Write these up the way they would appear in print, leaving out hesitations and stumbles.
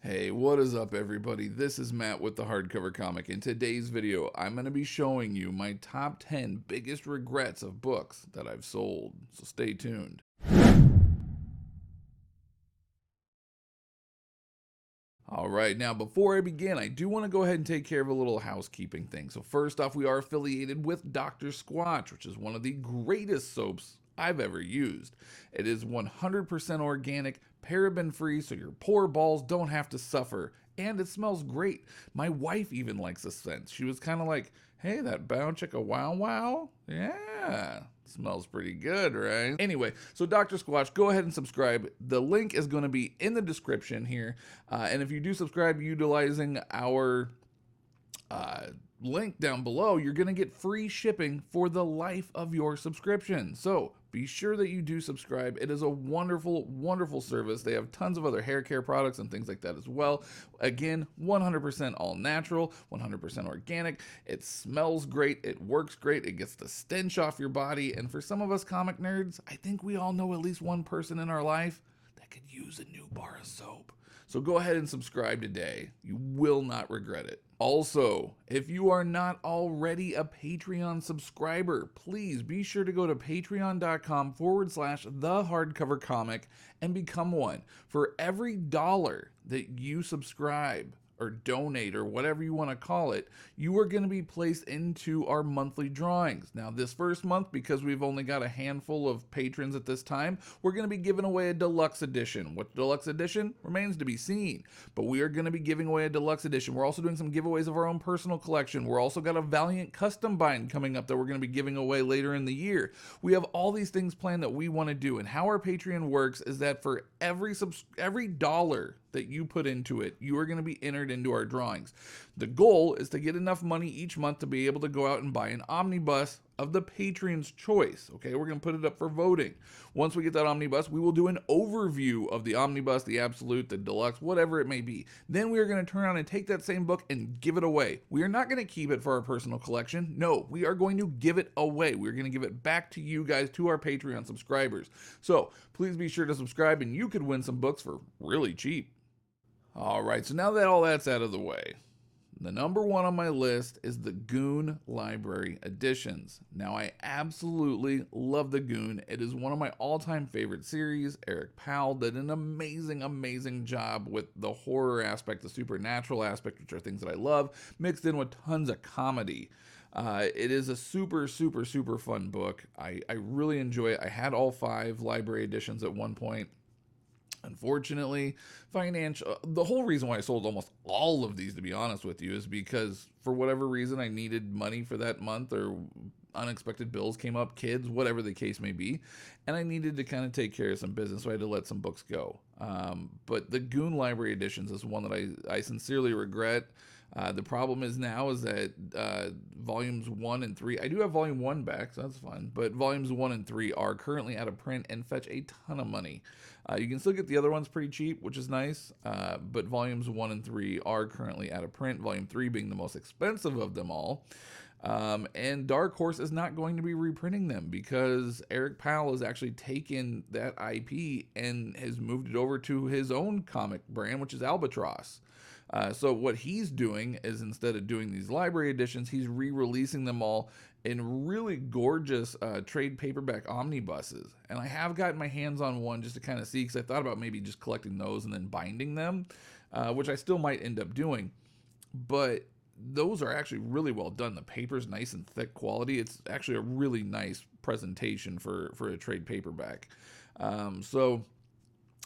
Hey, what is up everybody? This is Matt with the Hardcover Comic. In today's video, I'm going to be showing you my top 10 biggest regrets of books that I've sold. So stay tuned. Alright, now before I begin, I do want to go ahead and take care of a little housekeeping thing. So first off, we are affiliated with Dr. Squatch, which is one of the greatest soaps I've ever used. It is 100% organic, paraben free, so your poor balls don't have to suffer. And it smells great. My wife even likes the scent. She was kind of like, hey, that bow chicka wow wow? Yeah, smells pretty good, right? Anyway, so Dr. Squatch, go ahead and subscribe. The link is going to be in the description here. And if you do subscribe utilizing our link down below, you're going to get free shipping for the life of your subscription. So be sure that you do subscribe. It is a wonderful, wonderful service. They have tons of other hair care products and things like that as well. Again, 100% all natural, 100% organic. It smells great. It works great. It gets the stench off your body. And for some of us comic nerds, I think we all know at least one person in our life that could use a new bar of soap. So go ahead and subscribe today. You will not regret it. Also, if you are not already a Patreon subscriber, please be sure to go to patreon.com/thehardcovercomic and become one. For every dollar that you subscribe or donate or whatever you want to call it, you are going to be placed into our monthly drawings. Now, this first month, because we've only got a handful of patrons at this time, we're going to be giving away a deluxe edition. What deluxe edition remains to be seen, but we are going to be giving away a deluxe edition. We're also doing some giveaways of our own personal collection. We're also got a Valiant custom bind coming up that we're going to be giving away later in the year. We have all these things planned that we want to do, and how our Patreon works is that for every dollar that you put into it, you are going to be entered into our drawings. The goal is to get enough money each month to be able to go out and buy an omnibus of the patron's choice. Okay, we're going to put it up for voting. Once we get that omnibus, we will do an overview of the omnibus, the absolute, the deluxe, whatever it may be. Then we are going to turn around and take that same book and give it away. We are not going to keep it for our personal collection. No, we are going to give it away. We're going to give it back to you guys, to our Patreon subscribers. So please be sure to subscribe and you could win some books for really cheap. Alright, so now that all that's out of the way, the number one on my list is the Goon Library Editions. Now, I absolutely love the Goon. It is one of my all-time favorite series. Eric Powell did an amazing, amazing job with the horror aspect, the supernatural aspect, which are things that I love, mixed in with tons of comedy. It is a super, super, super fun book. I really enjoy it. I had all 5 library editions at one point. Unfortunately, the whole reason why I sold almost all of these, to be honest with you, is because for whatever reason I needed money for that month, or unexpected bills came up, kids, whatever the case may be, and I needed to kind of take care of some business, so I had to let some books go. But the Goon Library Editions is one that I sincerely regret. The problem is now is that volumes 1 and 3, I do have volume 1 back, so that's fun, but volumes 1 and 3 are currently out of print and fetch a ton of money. You can still get the other ones pretty cheap, which is nice, but volumes 1 and 3 are currently out of print, volume 3 being the most expensive of them all. And Dark Horse is not going to be reprinting them because Eric Powell has actually taken that IP and has moved it over to his own comic brand, which is Albatross. So what he's doing is, instead of doing these library editions, he's re-releasing them all in really gorgeous trade paperback omnibuses. And I have gotten my hands on one just to kind of see, because I thought about maybe just collecting those and then binding them, which I still might end up doing. But those are actually really well done. The paper's nice and thick quality. It's actually a really nice presentation for a trade paperback. So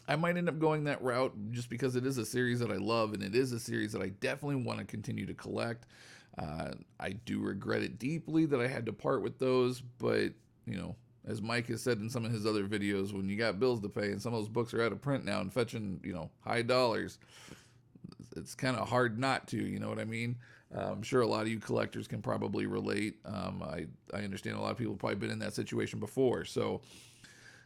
I might end up going that route just because it is a series that I love, and it is a series that I definitely want to continue to collect. I do regret it deeply that I had to part with those, but, you know, as Mike has said in some of his other videos, when you got bills to pay and some of those books are out of print now and fetching, you know, high dollars, it's kind of hard not to, you know what I mean? I'm sure a lot of you collectors can probably relate. I understand a lot of people have probably been in that situation before, so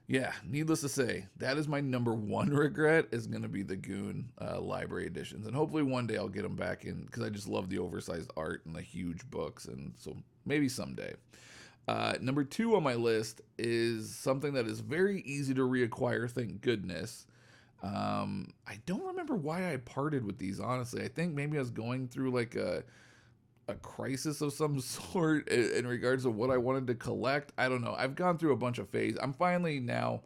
yeah, needless to say, that is my number one regret, is going to be the Goon library editions. And hopefully one day I'll get them back in, because I just love the oversized art and the huge books. And so maybe someday. Number 2 on my list is something that is very easy to reacquire, thank goodness. I don't remember why I parted with these, honestly. I think maybe I was going through like a crisis of some sort in regards to what I wanted to collect. I don't know. I've gone through a bunch of phases. I'm finally now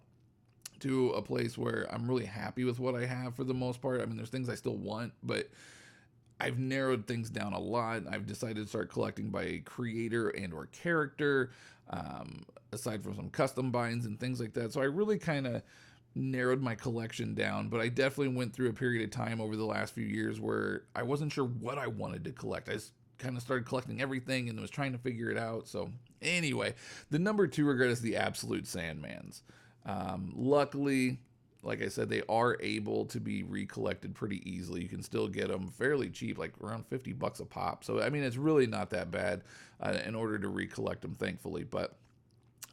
to a place where I'm really happy with what I have for the most part. I mean, there's things I still want, but I've narrowed things down a lot. I've decided to start collecting by creator and or character, aside from some custom binds and things like that. So I really kind of narrowed my collection down, but I definitely went through a period of time over the last few years where I wasn't sure what I wanted to collect. I kind of started collecting everything and was trying to figure it out. So anyway, the number 2 regret is the Absolute Sandmans. Luckily, like I said, they are able to be recollected pretty easily. You can still get them fairly cheap, like around $50 a pop. So, I mean, it's really not that bad in order to recollect them, thankfully. But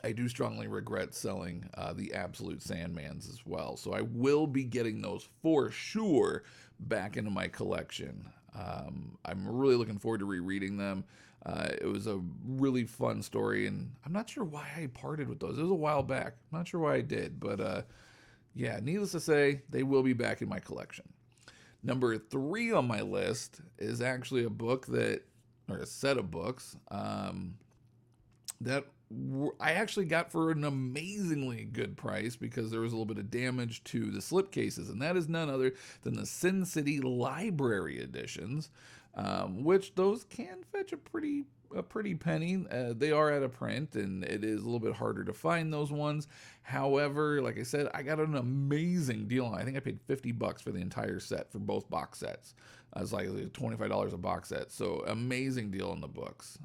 I do strongly regret selling the Absolute Sandmans as well. So I will be getting those for sure back into my collection. I'm really looking forward to rereading them. It was a really fun story, and I'm not sure why I parted with those. It was a while back. I'm not sure why I did, but yeah, needless to say, they will be back in my collection. Number 3 on my list is actually a book or a set of books that I actually got for an amazingly good price because there was a little bit of damage to the slipcases, and that is none other than the Sin City Library editions, which those can fetch a pretty penny. They are out of print, and it is a little bit harder to find those ones. However, like I said, I got an amazing deal. I think I paid $50 for the entire set for both box sets. It was like $25 a box set, so amazing deal on the books.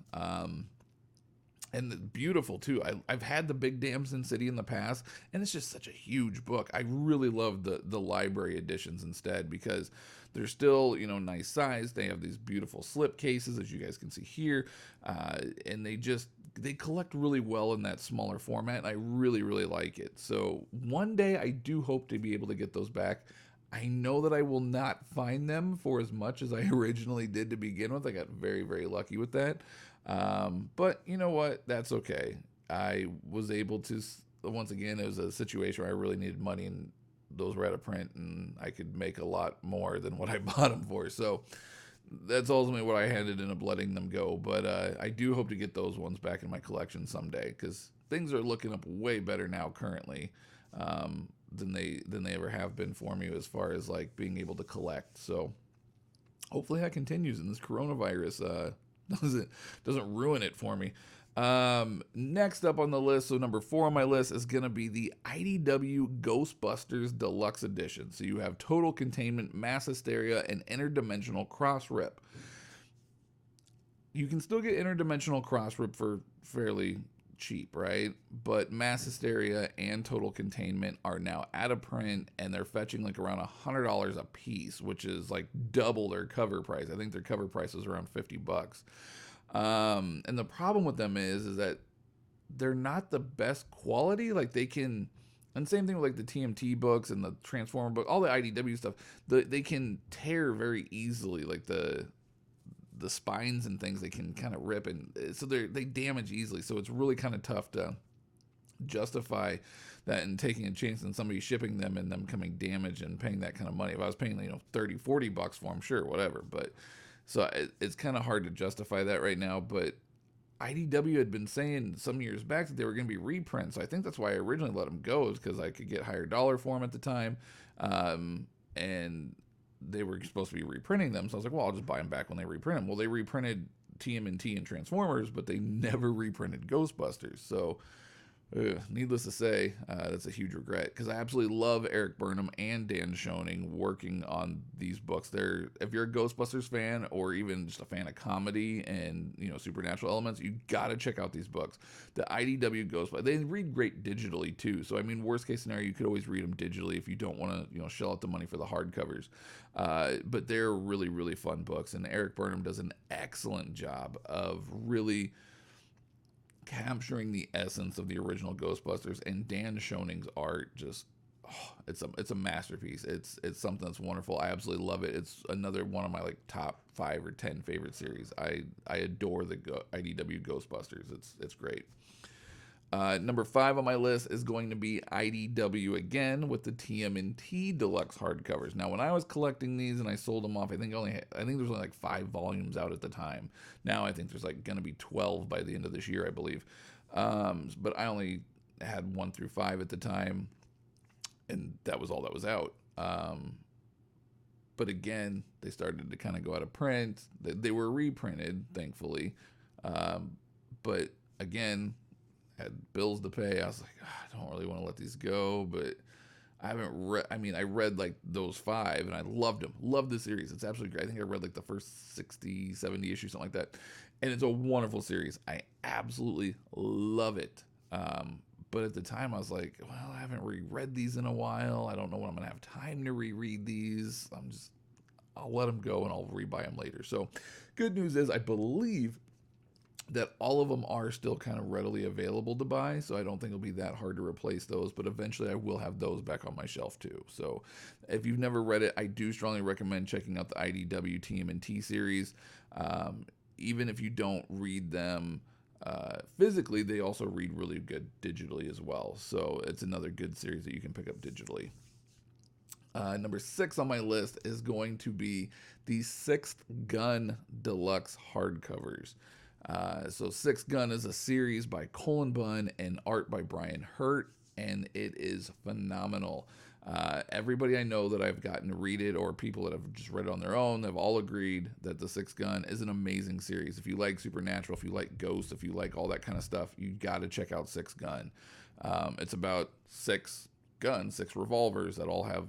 And beautiful too. I've had the Big Damn Sin City in the past, and it's just such a huge book. I really love the library editions instead because they're still nice size. They have these beautiful slip cases, as you guys can see here, and they collect really well in that smaller format. And I really like it. So one day I do hope to be able to get those back. I know that I will not find them for as much as I originally did to begin with. I got very lucky with that. But you know what? That's okay. I was able to, once again, it was a situation where I really needed money and those were out of print and I could make a lot more than what I bought them for. So that's ultimately what I ended up letting them go. But I do hope to get those ones back in my collection someday because things are looking up way better now currently than they ever have been for me as far as like being able to collect. So hopefully that continues and this coronavirus doesn't ruin it for me. Next up on the list, so number 4 on my list is going to be the IDW Ghostbusters Deluxe Edition. So you have Total Containment, Mass Hysteria, and Interdimensional Cross Rip. You can still get Interdimensional Cross Rip for fairly cheap, right? But Mass Hysteria and Total Containment are now out of print, and they're fetching like around $100 a piece, which is like double their cover price. I think their cover price is around $50. And the problem with them is that they're not the best quality. Like they can, and same thing with like the TMT books and the Transformer book, all the IDW stuff. They can tear very easily. Like the spines and things they can kind of rip, and so they damage easily. So it's really kind of tough to justify that and taking a chance on somebody shipping them and them coming damaged and paying that kind of money. If I was paying $30-$40 for them, sure, whatever. But so it's kind of hard to justify that right now. But IDW had been saying some years back that they were going to be reprints. So I think that's why I originally let them go, is because I could get higher dollar for them at the time. And they were supposed to be reprinting them. So I was like, well, I'll just buy them back when they reprint them. Well, they reprinted TMNT and Transformers, but they never reprinted Ghostbusters. So needless to say, that's a huge regret because I absolutely love Eric Burnham and Dan Schoening working on these books. If you're a Ghostbusters fan or even just a fan of comedy and supernatural elements, you got to check out these books. The IDW Ghostbusters, they read great digitally too. So I mean, worst case scenario, you could always read them digitally if you don't want to shell out the money for the hardcovers. But they're really fun books, and Eric Burnham does an excellent job of really capturing the essence of the original Ghostbusters, and Dan Schoening's art just it's a masterpiece. It's something that's wonderful. I absolutely love it. It's another one of my like top 5 or 10 favorite series. I adore the IDW Ghostbusters. It's great. Number 5 on my list is going to be IDW again with the TMNT Deluxe hardcovers. Now, when I was collecting these and I sold them off, I think there was only like 5 volumes out at the time. Now I think there's like going to be 12 by the end of this year, I believe. But I only had 1 through 5 at the time, and that was all that was out. But again, they started to kind of go out of print. They were reprinted, thankfully. But again, had bills to pay. I was like, I don't really want to let these go, but I haven't read. I mean, I read like those 5 and I loved them. Loved the series. It's absolutely great. I think I read like the first 60, 70 issues, something like that. And it's a wonderful series. I absolutely love it. But at the time I was like, well, I haven't reread these in a while. I don't know when I'm going to have time to reread these. I'll let them go and I'll rebuy them later. So good news is I believe that all of them are still kind of readily available to buy, so I don't think it'll be that hard to replace those, but eventually I will have those back on my shelf too. So if you've never read it, I do strongly recommend checking out the IDW TMNT series. Even if you don't read them physically, they also read really good digitally as well, so it's another good series that you can pick up digitally. Number 6 on my list is going to be the 6th Gun Deluxe hardcovers. So 6th Gun is a series by Cullen Bunn and art by Brian Hurt, and it is phenomenal. Everybody I know that I've gotten to read it, or people that have just read it on their own, they've all agreed that the 6th Gun is an amazing series. If you like Supernatural, if you like Ghosts, if you like all that kind of stuff, you got to check out 6th Gun. It's about 6 guns, 6 revolvers that all have,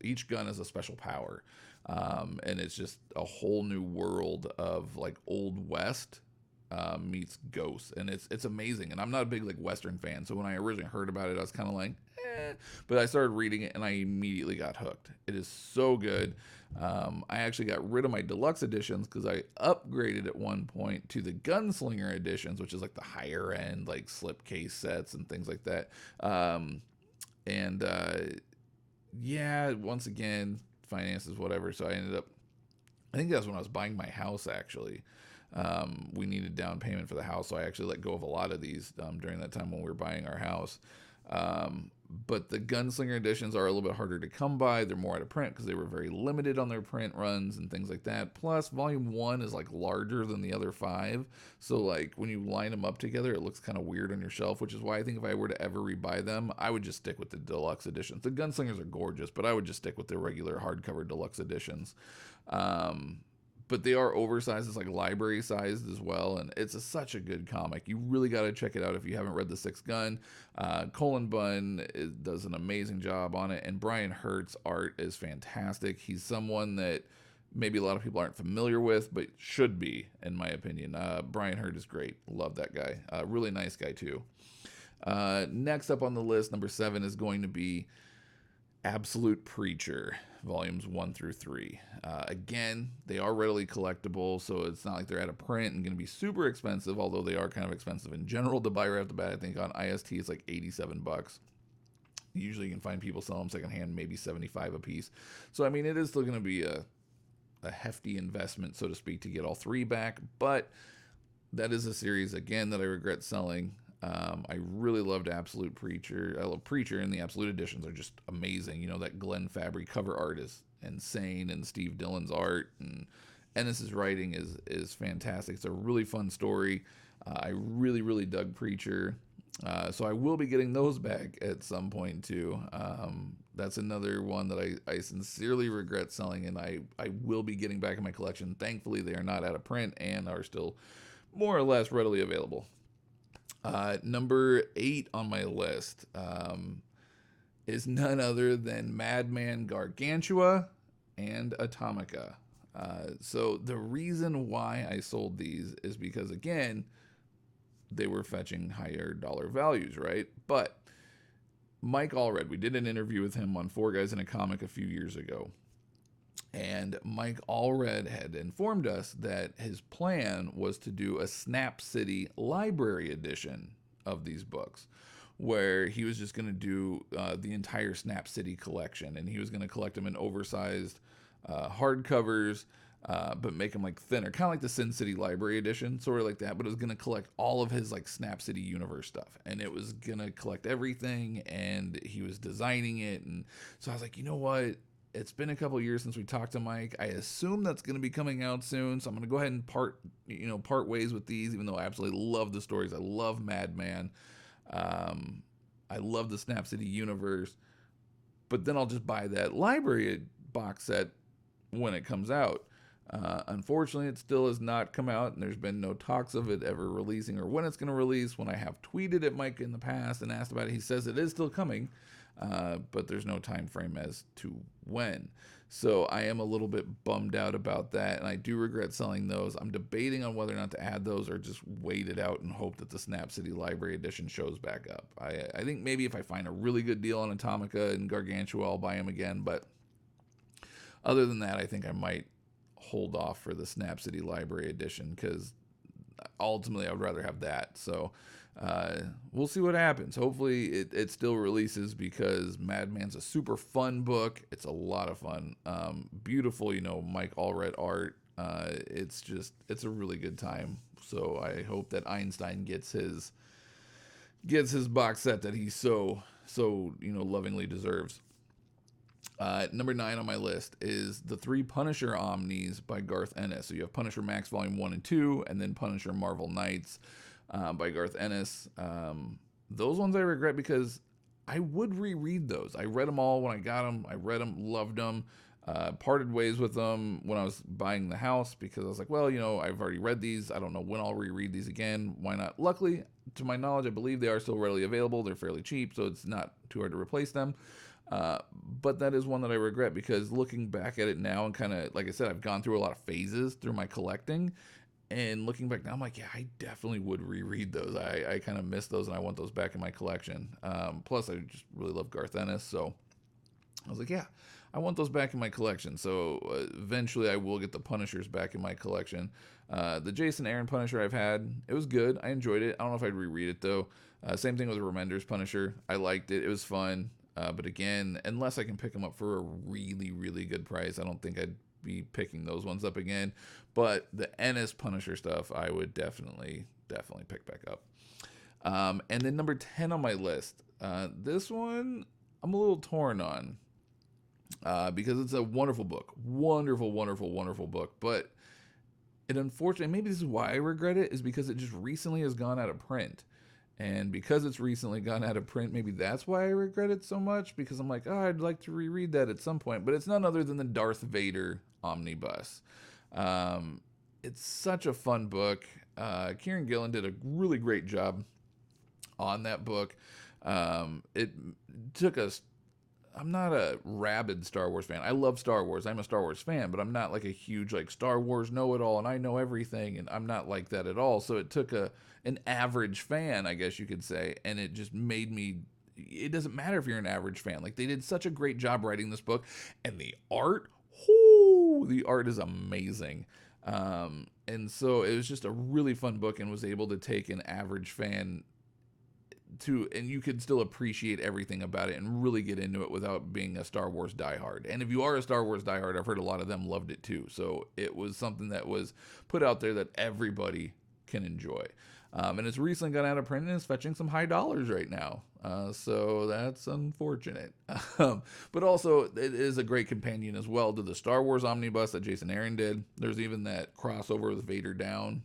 each gun has a special power. And it's just a whole new world of like Old West meets Ghosts, and it's amazing. And I'm not a big like Western fan, so when I originally heard about it, I was kind of like, but I started reading it and I immediately got hooked. It is so good. I actually got rid of my deluxe editions because I upgraded at one point to the Gunslinger editions, which is like the higher end, like slipcase sets and things like that. Yeah, once again, finances, whatever. So I ended up, I think that's when I was buying my house actually. We needed down payment for the house, so I actually let go of a lot of these during that time when we were buying our house. But the Gunslinger editions are a little bit harder to come by. They're more out of print because they were very limited on their print runs and things like that. Plus, volume 1 is like larger than the other 5. So like when you line them up together, it looks kind of weird on your shelf, which is why I think if I were to ever rebuy them, I would just stick with the deluxe editions. The Gunslingers are gorgeous, but I would just stick with the regular hardcover deluxe editions. But they are oversized. It's like library sized as well, and it's such a good comic. You really got to check it out if you haven't read The 6th Gun. Cullen Bunn does an amazing job on it, and Brian Hurt's art is fantastic. He's someone that maybe a lot of people aren't familiar with, but should be, in my opinion. Brian Hurt is great. Love that guy. Really nice guy, too. Next up on the list, number 7, is going to be Absolute Preacher, volumes 1 through 3. Again, they are readily collectible, so it's not like they're out of print and going to be super expensive, although they are kind of expensive in general to buy right off the bat. I think on IST it's like $87. Usually you can find people selling them secondhand, maybe $75 a piece. So, I mean, it is still going to be a hefty investment, so to speak, to get all 3 back, but that is a series, again, that I regret selling. I really loved Absolute Preacher. I love Preacher, and the Absolute editions are just amazing. You know, that Glenn Fabry cover art is insane, and Steve Dillon's art and Ennis's writing is fantastic. It's a really fun story. I really, really dug Preacher. So I will be getting those back at some point too. That's another one that I sincerely regret selling, and I will be getting back in my collection. Thankfully, they are not out of print and are still more or less readily available. Number 8 on my list is none other than Madman Gargantua and Atomica. So the reason why I sold these is because, again, they were fetching higher dollar values, right? But Mike Allred, we did an interview with him on 4 Guys in a Comic a few years ago. And Mike Allred had informed us that his plan was to do a Snap City library edition of these books, where he was just going to do the entire Snap City collection, and he was going to collect them in oversized hardcovers. but make them like thinner, kind of like the Sin City Library Edition, sort of like that. But it was gonna collect all of his like Snap City universe stuff, and it was gonna collect everything. And he was designing it, and so I was like, you know what? It's been a couple years since we talked to Mike. I assume that's going to be coming out soon, so I'm going to go ahead and part ways with these. Even though I absolutely love the stories, I love Madman, I love the Snap City universe. But then I'll just buy that library box set when it comes out. Unfortunately, it still has not come out, and there's been no talks of it ever releasing or when it's going to release. When I have tweeted at Mike in the past and asked about it, he says it is still coming. But there's no time frame as to when. So I am a little bit bummed out about that, and I do regret selling those. I'm debating on whether or not to add those or just wait it out and hope that the Snap City Library Edition shows back up. I think maybe if I find a really good deal on Atomica and Gargantua, I'll buy them again. But other than that, I think I might hold off for the Snap City Library Edition, because ultimately I would rather have that. So we'll see what happens. Hopefully it still releases, because Madman's a super fun book. It's a lot of fun. Beautiful, Mike Allred art. It's a really good time. So I hope that Einstein gets his box set that he so lovingly deserves. Number 9 on my list is the 3 Punisher Omnis by Garth Ennis. So you have Punisher Max Volume 1 and 2, and then Punisher Marvel Knights by Garth Ennis. Those ones I regret, because I would reread those. I read them all when I got them. I read them, loved them, parted ways with them when I was buying the house, because I was like, well, I've already read these. I don't know when I'll reread these again. Why not? Luckily, to my knowledge, I believe they are still readily available. They're fairly cheap, so it's not too hard to replace them. But that is one that I regret, because looking back at it now, and kind of, like I said, I've gone through a lot of phases through my collecting, and looking back now, I'm like, yeah, I definitely would reread those. I kind of miss those, and I want those back in my collection. Plus, I just really love Garth Ennis, so I was like, yeah, I want those back in my collection. So eventually I will get the Punishers back in my collection. The Jason Aaron Punisher I've had, it was good. I enjoyed it. I don't know if I'd reread it, though. Same thing with Remender's Punisher. I liked it. It was fun. But again, unless I can pick them up for a really, really good price, I don't think I'd be picking those ones up again. But the Ennis Punisher stuff, I would definitely pick back up. And then number 10 on my list, this one I'm a little torn on, because it's a wonderful book, wonderful book. But it unfortunately, maybe this is why I regret it, is because it just recently has gone out of print. And because it's recently gone out of print, maybe that's why I regret it so much, because I'm like, I'd like to reread that at some point. But it's none other than the Darth Vader Omnibus. It's such a fun book. Kieran Gillen did a really great job on that book. It took us... I'm not a rabid Star Wars fan. I love Star Wars. I'm a Star Wars fan, but I'm not like a huge Star Wars know-it-all and I know everything, and I'm not like that at all. So it took an average fan, I guess you could say, and it just made me... It doesn't matter if you're an average fan. They did such a great job writing this book, and the art, the art is amazing. And so it was just a really fun book, and was able to take an average fan and you could still appreciate everything about it and really get into it without being a Star Wars diehard. And if you are a Star Wars diehard, I've heard a lot of them loved it too. So it was something that was put out there that everybody can enjoy. And it's recently gone out of print and is fetching some high dollars right now. So that's unfortunate. But also, it is a great companion as well to the Star Wars Omnibus that Jason Aaron did. There's even that crossover with Vader Down.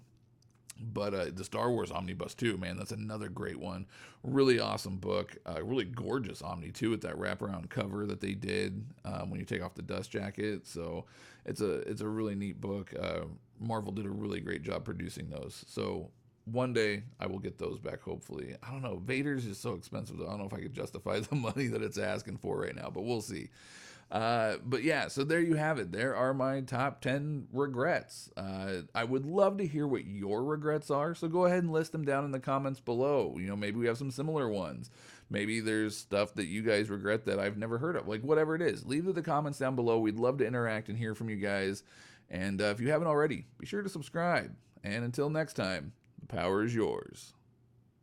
But the Star Wars Omnibus too, man, that's another great one. Really awesome book. Really gorgeous Omni too, with that wraparound cover that they did when you take off the dust jacket. So it's a really neat book. Marvel did a really great job producing those. So one day I will get those back, hopefully. I don't know. Vader's just so expensive, though. I don't know if I could justify the money that it's asking for right now, but we'll see. But yeah, so there you have it. There are my top 10 regrets. I would love to hear what your regrets are. So go ahead and list them down in the comments below. Maybe we have some similar ones. Maybe there's stuff that you guys regret that I've never heard of. Whatever it is, leave it in the comments down below. We'd love to interact and hear from you guys. And if you haven't already, be sure to subscribe. And until next time, the power is yours.